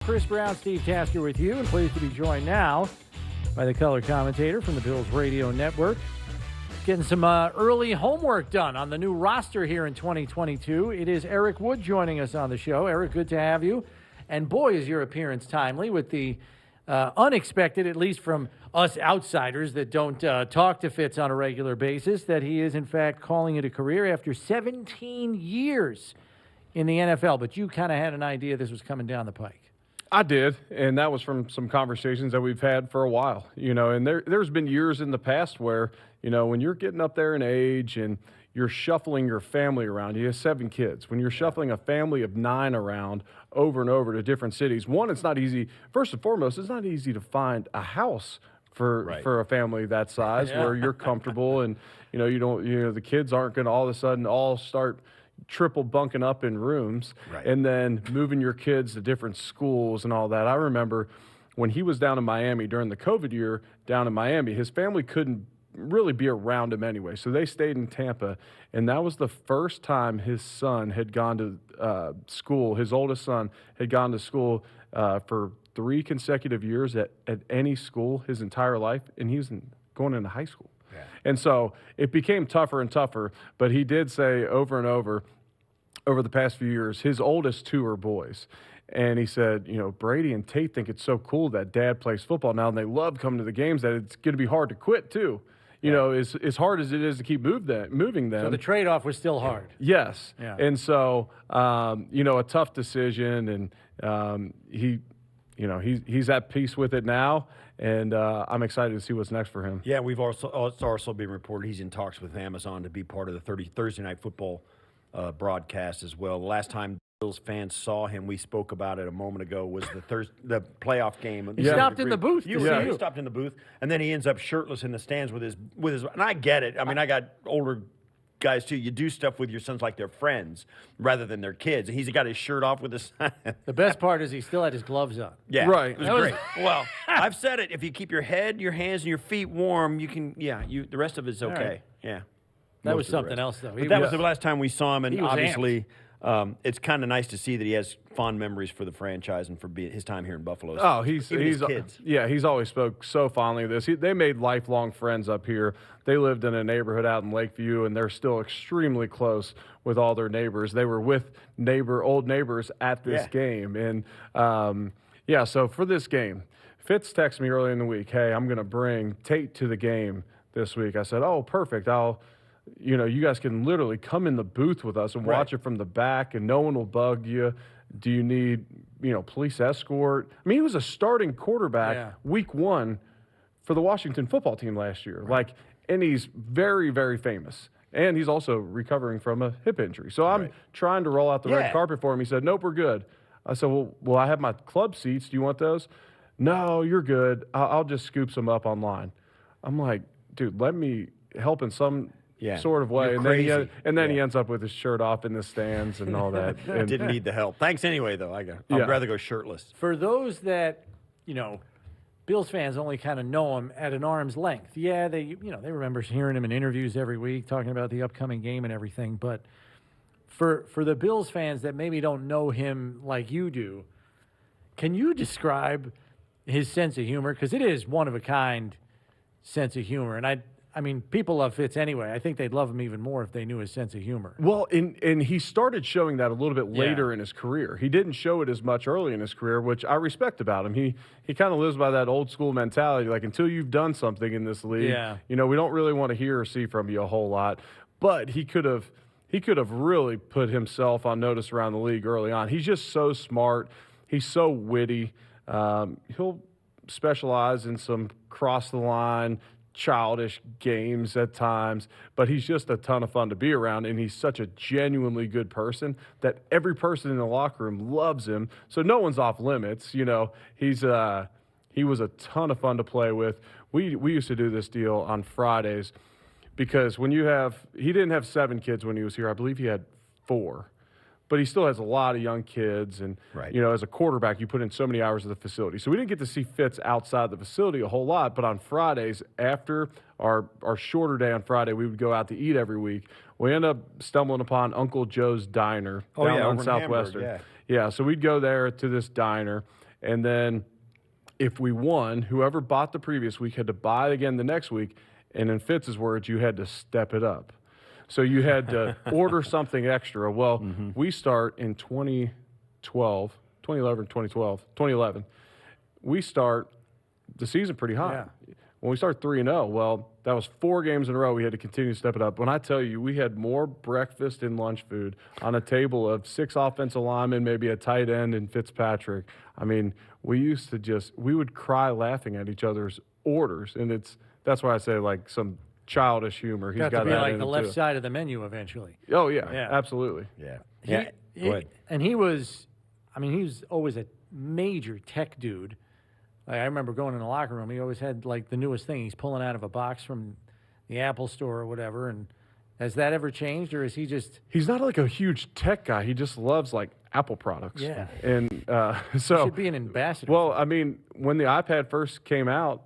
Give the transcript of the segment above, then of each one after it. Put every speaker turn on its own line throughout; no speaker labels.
Chris Brown, Steve Tasker with you, and pleased to be joined now by the color commentator from the Bills Radio Network. Getting some early homework done on the new roster here in 2022. It is Eric Wood joining us on the show. Eric, good to have you. And boy, is your appearance timely with the unexpected, at least from us outsiders that don't talk to Fitz on a regular basis, that he is, in fact, calling it a career after 17 years in the NFL. But you kind of had an idea this was coming down the pike.
I did, and that was from some conversations that we've had for a while, and there's been years in the past where, when you're getting up there in age and you're shuffling your family around, you have 7 kids. When you're shuffling a family of 9 around over and over to different cities, one, it's not easy. First and foremost, it's not easy to find a house for a family that size where you're comfortable and, the kids aren't going to all of a sudden all start triple bunking up in rooms and then moving your kids to different schools and all that. I remember when he was down in Miami during the COVID year down in Miami, his family couldn't really be around him anyway. So they stayed in Tampa, and that was the first time his son had gone to school. His oldest son had gone to school for 3 consecutive years at any school his entire life, and he was going into high school. Yeah. And so it became tougher and tougher, but he did say over and over the past few years, his oldest 2 are boys. And he said, Brady and Tate think it's so cool that dad plays football now, and they love coming to the games, that it's going to be hard to quit too. As hard as it is to keep moving them.
So the trade-off was still hard.
Yes.
Yeah.
And so, a tough decision, and he's at peace with it now, and I'm excited to see what's next for him.
Yeah, it's also been reported he's in talks with Amazon to be part of the Thursday Night Football broadcast as well. The last time Bills fans saw him, we spoke about it a moment ago, was the playoff game.
He stopped in the booth.
He stopped in the booth, and then he ends up shirtless in the stands with his. And I get it. I mean, I got older guys too. You do stuff with your sons like they're friends rather than their kids. And he's got his shirt off with his.
The best part is he still had his gloves on.
Yeah,
right.
It was great. Well, I've said it. If you keep your head, your hands, and your feet warm, you can. Yeah, the rest of it's okay.
Right.
Yeah.
That was something else, though.
But that was the last time we saw him, and obviously.
Amped.
It's kind of nice to see that he has fond memories for the franchise and for his time here in Buffalo.
Oh, he's
kids.
Yeah, he's always spoke so fondly of this. They made lifelong friends up here. They lived in a neighborhood out in Lakeview, and they're still extremely close with all their neighbors. They were with old neighbors at this game, and so for this game, Fitz texted me early in the week, "Hey, I'm going to bring Tate to the game this week." I said, "Oh, perfect. You guys can literally come in the booth with us and watch it from the back, and no one will bug you. Do you need, police escort?" I mean, he was a starting quarterback week 1 for the Washington football team last year. And he's very, very famous. And he's also recovering from a hip injury. So I'm trying to roll out the red carpet for him. He said, "Nope, we're good." I said, well, I have my club seats. Do you want those? "No, you're good. I'll just scoop some up online." I'm like, dude, let me help in some sort of way.
You're
And then he ends up with his shirt off in the stands and all that. And
didn't need the help. Thanks anyway, though. I'd rather go shirtless.
For those that, Bills fans only kind of know him at an arm's length. Yeah, they remember hearing him in interviews every week talking about the upcoming game and everything. But for the Bills fans that maybe don't know him like you do, can you describe his sense of humor? Because it is one-of-a-kind sense of humor. And I mean, people love Fitz anyway. I think they'd love him even more if they knew his sense of humor.
Well, and he started showing that a little bit later in his career. He didn't show it as much early in his career, which I respect about him. He kind of lives by that old school mentality, like until you've done something in this league, we don't really want to hear or see from you a whole lot. But he could have really put himself on notice around the league early on. He's just so smart. He's so witty. He'll specialize in some cross the line, childish games at times, but he's just a ton of fun to be around, and he's such a genuinely good person that every person in the locker room loves him, so no one's off limits. He was a ton of fun to play with. We used to do this deal on Fridays because he didn't have 7 kids when he was here. I believe he had 4. But he still has a lot of young kids, and as a quarterback, you put in so many hours at the facility. So we didn't get to see Fitz outside the facility a whole lot. But on Fridays, after our shorter day on Friday, we would go out to eat every week. We end up stumbling upon Uncle Joe's Diner down on Southwestern.
Hamburg,
Yeah, so we'd go there to this diner, And then if we won, whoever bought the previous week had to buy again the next week. And in Fitz's words, you had to step it up. So you had to order something extra. Well, we start in 2011. We start the season pretty high.
Yeah.
When we start 3-0, well, that was 4 games in a row. We had to continue to step it up. When I tell you, we had more breakfast and lunch food on a table of 6 offensive linemen, maybe a tight end and Fitzpatrick. I mean, we would cry laughing at each other's orders. And that's why I say, like, some childish humor. He's got
to be
that
like
in
the
it,
left
too.
side of the menu eventually.
Oh, yeah,
Yeah.
absolutely.
Yeah.
He-
Go ahead.
And he was always a major tech dude. Like, I remember going in the locker room, he always had like the newest thing he's pulling out of a box from the Apple store or whatever. And has that ever changed, or is he just
He's not like a huge tech guy. He just loves like Apple products.
Yeah.
And
he
so
should be an ambassador?
well, I mean, when the iPad first came out,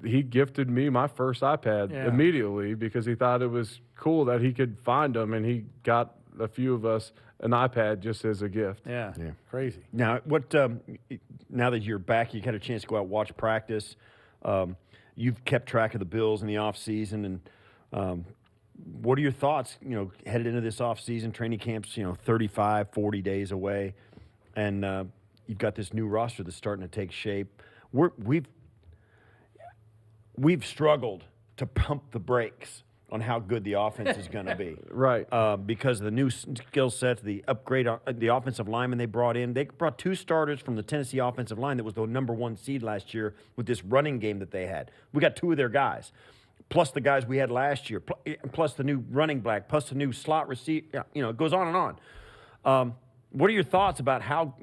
he gifted me my first iPad
Yeah.
immediately because he thought it was cool that he could find them, and he got a few of us an iPad just as a gift.
Yeah. Crazy.
Now, now that you're back, you had a chance to go out and watch practice. You've kept track of the Bills in the offseason, and what are your thoughts, headed into this offseason? Training camp's, 35, 40 days away, and you've got this new roster that's starting to take shape. We've struggled to pump the brakes on how good the offense is going to be.
Right.
Because of the new skill sets, the upgrade on the offensive linemen they brought in. They brought 2 starters from the Tennessee offensive line that was the #1 seed last year with this running game that they had. We got 2 of their guys, plus the guys we had last year, plus the new running back, plus the new slot receiver. It goes on and on. What are your thoughts about how,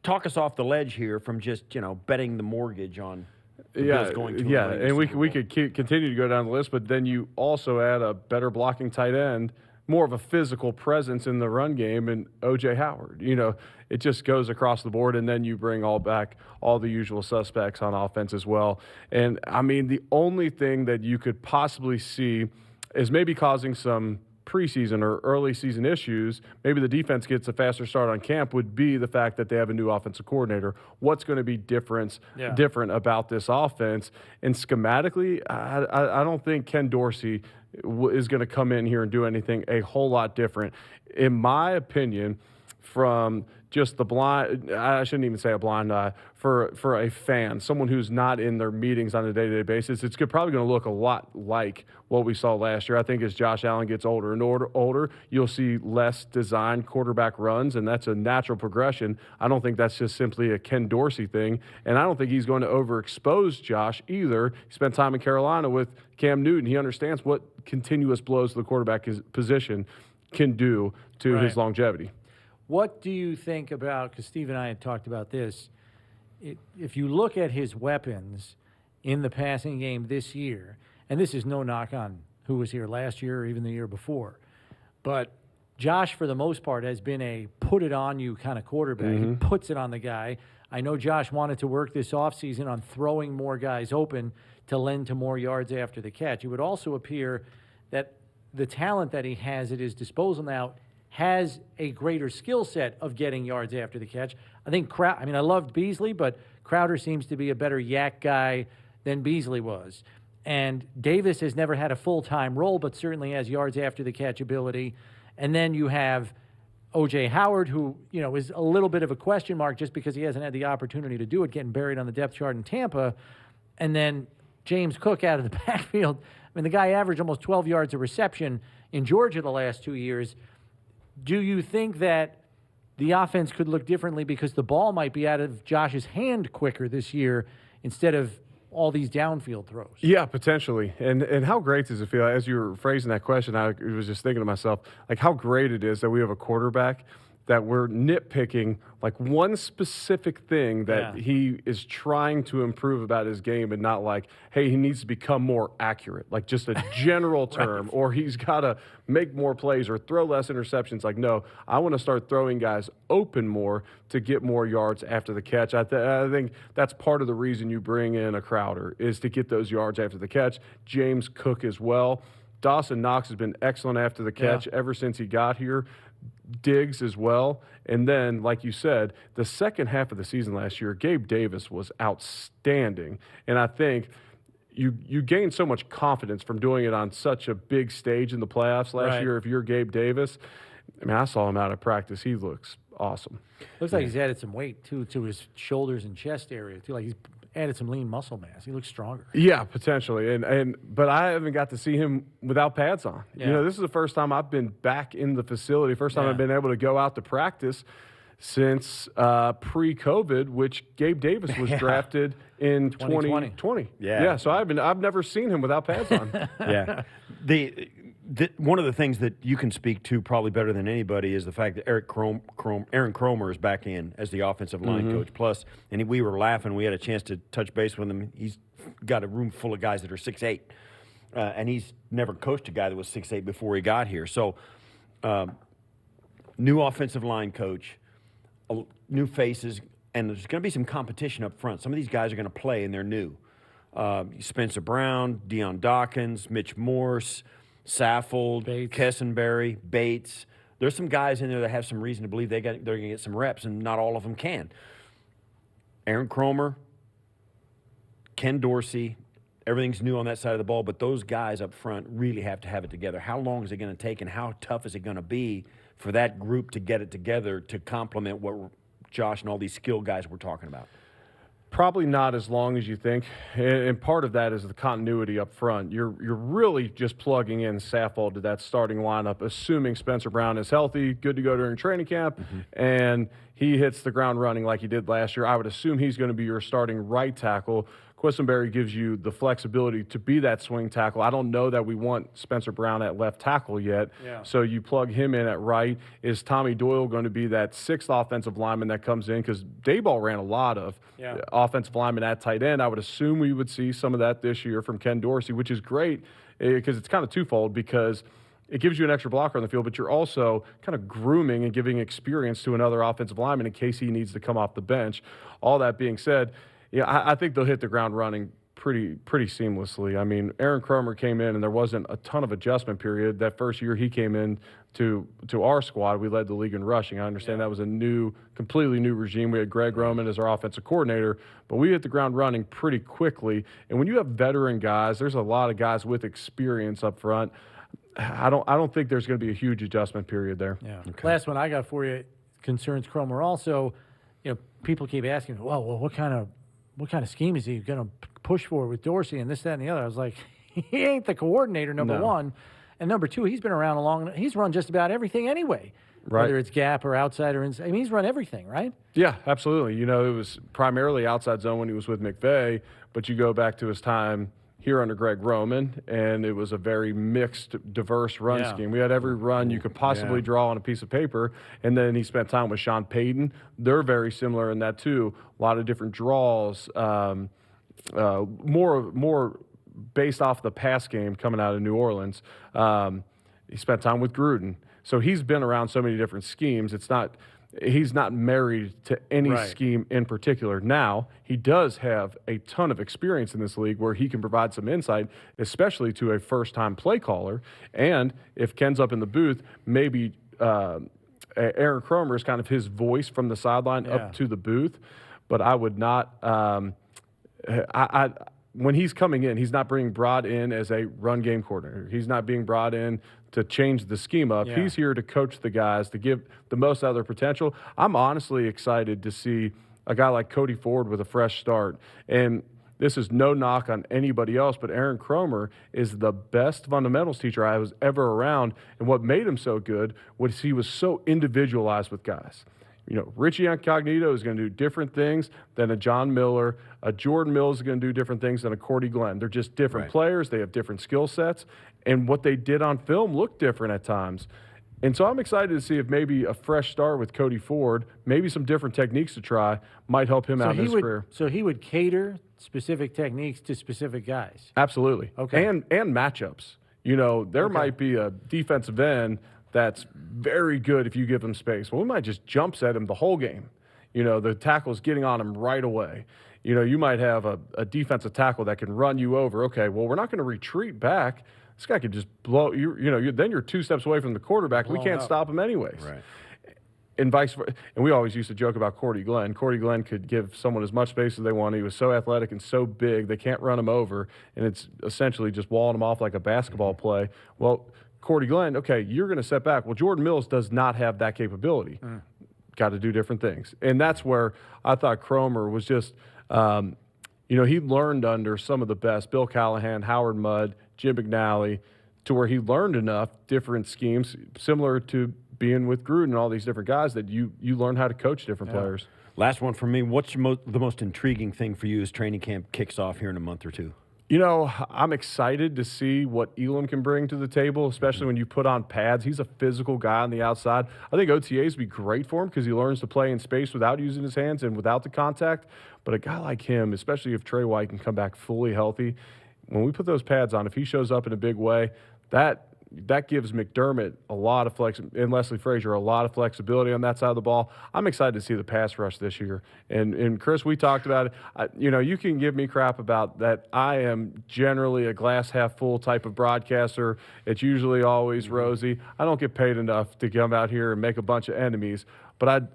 talk us off the ledge here from just, betting the mortgage on the Bills going to a
and we
Super Bowl.
could continue to go down the list, but then you also add a better blocking tight end, more of a physical presence in the run game, and O.J. Howard. It just goes across the board, and then you bring all the usual suspects on offense as well. And, I mean, the only thing that you could possibly see is maybe causing some preseason or early season issues, maybe the defense gets a faster start on camp, would be the fact that they have a new offensive coordinator. What's going to be different about this offense? And schematically, I don't think Ken Dorsey is going to come in here and do anything a whole lot different. In my opinion, from just the blind, I shouldn't even say a blind eye, for a fan, someone who's not in their meetings on a day-to-day basis, it's probably going to look a lot like what we saw last year. I think as Josh Allen gets older and older, you'll see less designed quarterback runs, and that's a natural progression. I don't think that's just simply a Ken Dorsey thing, and I don't think he's going to overexpose Josh either. He spent time in Carolina with Cam Newton. He understands what continuous blows to the quarterback position can do to his longevity.
What do you think about, because Steve and I had talked about this, if you look at his weapons in the passing game this year, and this is no knock on who was here last year or even the year before, but Josh, for the most part, has been a put-it-on-you kind of quarterback. He puts it on the guy. I know Josh wanted to work this offseason on throwing more guys open to lend to more yards after the catch. It would also appear that the talent that he has at his disposal now has a greater skill set of getting yards after the catch. I think I loved Beasley, but Crowder seems to be a better yak guy than Beasley was. And Davis has never had a full-time role, but certainly has yards after the catch ability. And then you have O.J. Howard, who, is a little bit of a question mark just because he hasn't had the opportunity to do it, getting buried on the depth chart in Tampa. And then James Cook out of the backfield. I mean, the guy averaged almost 12 yards a reception in Georgia the last 2 years. Do you think that the offense could look differently because the ball might be out of Josh's hand quicker this year instead of all these downfield throws?
Yeah, potentially. And how great does it feel? As you were phrasing that question, I was just thinking to myself, like, how great it is that we have a quarterback that we're nitpicking like one specific thing that he is trying to improve about his game, and not like, hey, he needs to become more accurate, like just a general term, or he's got to make more plays or throw less interceptions. Like, no, I want to start throwing guys open more to get more yards after the catch. I think that's part of the reason you bring in a Crowder, is to get those yards after the catch. James Cook as well. Dawson Knox has been excellent after the catch ever since he got here. Diggs as well. And then, like you said, the second half of the season last year, Gabe Davis was outstanding. And I think you gain so much confidence from doing it on such a big stage in the playoffs last year. If you're Gabe Davis, I mean, I saw him out of practice. He looks awesome.
Looks like he's added some weight, too, to his shoulders and chest area, too. Like he's added some lean muscle mass. He looks stronger.
Yeah, potentially. But I haven't got to see him without pads on.
Yeah.
You know, this is the first time I've been back in the facility, first time I've been able to go out to practice since pre-COVID, which Gabe Davis was drafted in 2020. Yeah, so I've never seen him without pads on.
Yeah. One of the things that you can speak to probably better than anybody is the fact that Aaron Kromer is back in as the offensive line coach. Plus, and we were laughing. We had a chance to touch base with him. He's got a room full of guys that are 6'8", and he's never coached a guy that was 6'8" before he got here. So, new offensive line coach, new faces, and there's going to be some competition up front. Some of these guys are going to play, and they're new. Spencer Brown, Deion Dawkins, Mitch Morse, Saffold, Kessenberry, Bates. There's some guys in there that have some reason to believe they're going to get some reps, and not all of them can. Aaron Kromer, Ken Dorsey, everything's new on that side of the ball, but those guys up front really have to have it together. How long is it going to take, and how tough is it going to be for that group to get it together to complement what Josh and all these skill guys we're talking about?
Probably not as long as you think, and part of that is the continuity up front. You're really just plugging in Saffold to that starting lineup, assuming Spencer Brown is healthy, good to go during training camp, and he hits the ground running like he did last year. I would assume he's going to be your starting right tackle. Quessenberry gives you the flexibility to be that swing tackle. I don't know that we want Spencer Brown at left tackle yet, so you plug him in at right. Is Tommy Doyle going to be that sixth offensive lineman that comes in? Because Dayball ran a lot of offensive linemen at tight end. I would assume we would see some of that this year from Ken Dorsey, which is great because it's kind of twofold, because it gives you an extra blocker on the field, but you're also kind of grooming and giving experience to another offensive lineman in case he needs to come off the bench. All that being said, I think they'll hit the ground running pretty seamlessly. I mean, Aaron Kromer came in, and there wasn't a ton of adjustment period. That first year he came in to our squad, we led the league in rushing. I understand that was a completely new regime. We had Greg Roman as our offensive coordinator, but we hit the ground running pretty quickly. And when you have veteran guys, there's a lot of guys with experience up front. I don't think there's going to be a huge adjustment period there.
Yeah. Okay. Last one I got for you concerns Kromer also. You know, people keep asking, well, what kind of scheme is he going to push for with Dorsey and this, that, and the other? I was like, he ain't the coordinator, number one. And number two, he's been around he's run just about everything anyway. Right. Whether it's gap or outside or inside. I mean, he's run everything, right? Yeah,
absolutely. You know, it was primarily outside zone when he was with McVay, but you go back to his time here under Greg Roman, and it was a very mixed, diverse run scheme. We had every run you could possibly draw on a piece of paper, and then he spent time with Sean Payton. They're very similar in that, too. A lot of different draws, more based off the pass game coming out of New Orleans. He spent time with Gruden. So he's been around so many different schemes. He's not married to any scheme in particular. Now, he does have a ton of experience in this league where he can provide some insight, especially to a first-time play caller. And if Ken's up in the booth, maybe Aaron Kromer is kind of his voice from the sideline up to the booth. But I would not when he's coming in, he's not being brought in as a run game coordinator. He's not being brought in to change the scheme up. He's here to coach the guys, to give the most out of their potential. I'm honestly excited to see a guy like Cody Ford with a fresh start. And this is no knock on anybody else, but Aaron Kromer is the best fundamentals teacher I was ever around. And what made him so good was he was so individualized with guys. You know, Richie Incognito is going to do different things than a John Miller. A Jordan Mills is going to do different things than a Cordy Glenn. They're just different players. They have different skill sets. And what they did on film looked different at times. And so I'm excited to see if maybe a fresh start with Cody Ford, maybe some different techniques to try, might help him out in his career.
So he would cater specific techniques to specific guys?
Absolutely. Okay. And matchups. You know, there might be a defensive end that's very good if you give him space. Well, we might just jump set him the whole game. You know, the tackle's getting on him right away. You know, you might have a defensive tackle that can run you over. Okay, well, we're not going to retreat back. this guy could just blow you. Then you're 2 steps away from the quarterback. We can't stop him anyways.
Right.
And vice versa. And we always used to joke about Cordy Glenn. Cordy Glenn could give someone as much space as they want. He was so athletic and so big, they can't run him over, and it's essentially just walling him off like a basketball play. Well, Cordy Glenn, okay, you're going to set back. Well, Jordan Mills does not have that capability. Got to do different things. And that's where I thought Cromer was just, he learned under some of the best, Bill Callahan, Howard Mudd, Jim McNally, to where he learned enough different schemes, similar to being with Gruden and all these different guys, that you learn how to coach different players.
Last one for me. What's the most intriguing thing for you as training camp kicks off here in a month or two?
I'm excited to see what Elam can bring to the table, especially when you put on pads. He's a physical guy on the outside. I think OTAs would be great for him because he learns to play in space without using his hands and without the contact. But a guy like him, especially if Trey White can come back fully healthy, when we put those pads on, if he shows up in a big way, that gives McDermott a lot of and Leslie Frazier a lot of flexibility on that side of the ball. I'm excited to see the pass rush this year. And Chris, we talked about it. You can give me crap about that. I am generally a glass half full type of broadcaster. It's usually always rosy. I don't get paid enough to come out here and make a bunch of enemies. But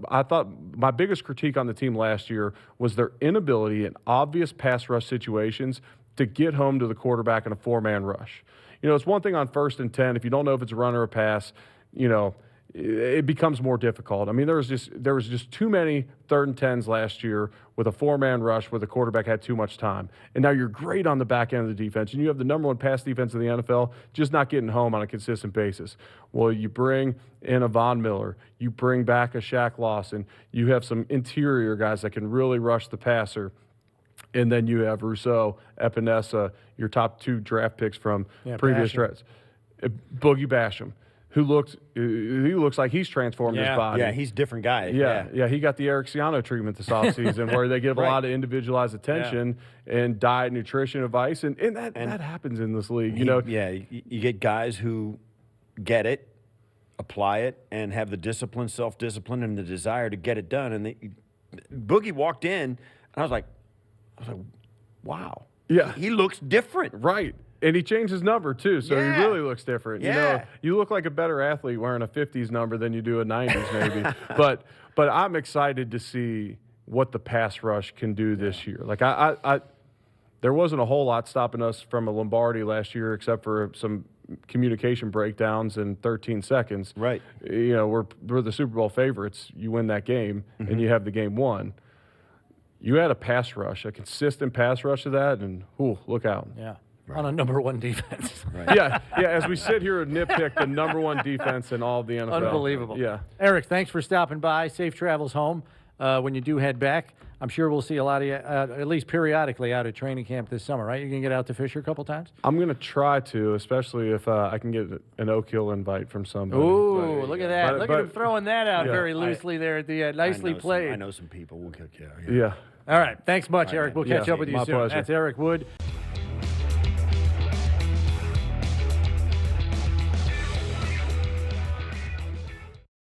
I thought my biggest critique on the team last year was their inability in obvious pass rush situations to get home to the quarterback in a 4-man rush. It's one thing on 1st and 10. If you don't know if it's a run or a pass, it becomes more difficult. I mean, there was just too many 3rd and 10s last year with a 4-man rush where the quarterback had too much time. And now you're great on the back end of the defense, and you have the number 1 pass defense in the NFL, just not getting home on a consistent basis. Well, you bring in a Von Miller, you bring back a Shaq Lawson, you have some interior guys that can really rush the passer. And then you have Rousseau, Epinesa, your top 2 draft picks from previous drafts. Boogie Basham, he looks like he's transformed his body.
Yeah, he's a different guy.
Yeah, he got the Eric Ciano treatment this offseason where they give a lot of individualized attention and diet, nutrition advice, and that happens in this league.
You get guys who get it, apply it, and have the discipline, self-discipline, and the desire to get it done. And Boogie walked in, and I was like, wow.
Yeah.
He looks different.
Right. And he changed his number, too, so he really looks different.
Yeah.
You look like a better athlete wearing a 50s number than you do a 90s maybe. But I'm excited to see what the pass rush can do this year. Like, there wasn't a whole lot stopping us from a Lombardi last year except for some communication breakdowns in 13 seconds.
Right.
We're the Super Bowl favorites. You win that game, and you have the game won. You had a pass rush, a consistent pass rush to that, and look out.
Yeah, on a number 1 defense.
Right. Yeah. As we sit here and nitpick the number 1 defense in all of the NFL.
Unbelievable.
Yeah.
Eric, thanks for stopping by. Safe travels home when you do head back. I'm sure we'll see a lot of you, at least periodically, out at training camp this summer, right? You can get out to Fisher a couple times?
I'm going to try to, especially if I can get an Oak Hill invite from somebody.
Ooh, look at that. Look at him throwing that out very loosely there at the nicely played.
I know some people. We'll kick you out.
Yeah.
All right. Thanks much, Eric. We'll catch up with you
my
soon.
pleasure.
That's Eric Wood.